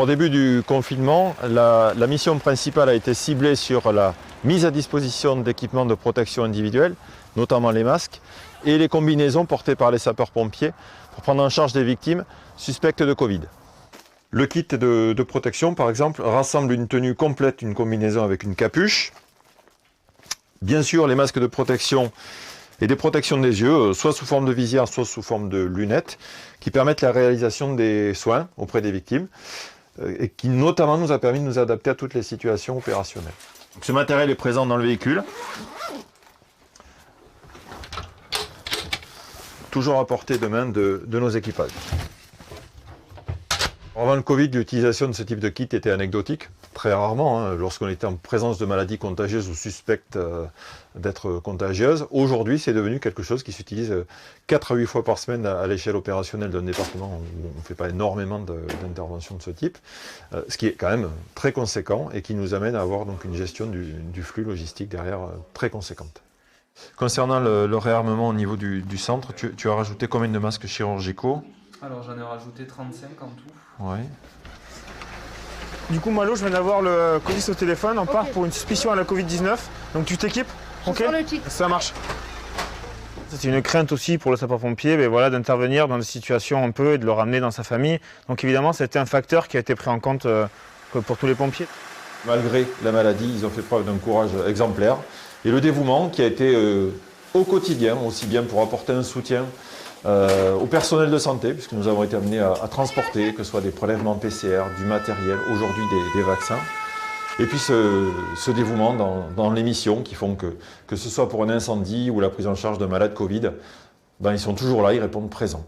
Au début du confinement, la mission principale a été ciblée sur la mise à disposition d'équipements de protection individuelle, notamment les masques, et les combinaisons portées par les sapeurs-pompiers pour prendre en charge des victimes suspectes de Covid. Le kit de protection, par exemple, rassemble une tenue complète, une combinaison avec une capuche. Bien sûr, les masques de protection et des protections des yeux, soit sous forme de visière, soit sous forme de lunettes, qui permettent la réalisation des soins auprès des victimes et qui notamment nous a permis de nous adapter à toutes les situations opérationnelles. Donc, ce matériel est présent dans le véhicule, toujours à portée de main de nos équipages. Avant le Covid, l'utilisation de ce type de kit était anecdotique, très rarement, lorsqu'on était en présence de maladies contagieuses ou suspectes d'être contagieuses. Aujourd'hui, c'est devenu quelque chose qui s'utilise 4 à 8 fois par semaine à l'échelle opérationnelle d'un département où on ne fait pas énormément d'interventions de ce type, ce qui est quand même très conséquent et qui nous amène à avoir donc une gestion du flux logistique derrière très conséquente. Concernant le réarmement au niveau du centre, tu as rajouté combien de masques chirurgicaux ? Alors j'en ai rajouté 35 en tout. Ouais. Du coup, Malo, je viens d'avoir le colis au téléphone. On part pour une suspicion à la Covid-19. Donc tu t'équipes, ok? Ça marche. C'est une crainte aussi pour le sapeur-pompier, mais voilà, d'intervenir dans des situations un peu et de le ramener dans sa famille. Donc évidemment, c'était un facteur qui a été pris en compte pour tous les pompiers. Malgré la maladie, ils ont fait preuve d'un courage exemplaire et le dévouement qui a été au quotidien, aussi bien pour apporter un soutien au personnel de santé, puisque nous avons été amenés à transporter, que ce soit des prélèvements PCR, du matériel, aujourd'hui des vaccins. Et puis ce dévouement dans les missions qui font que ce soit pour un incendie ou la prise en charge d'un malade Covid, ben ils sont toujours là, ils répondent présents.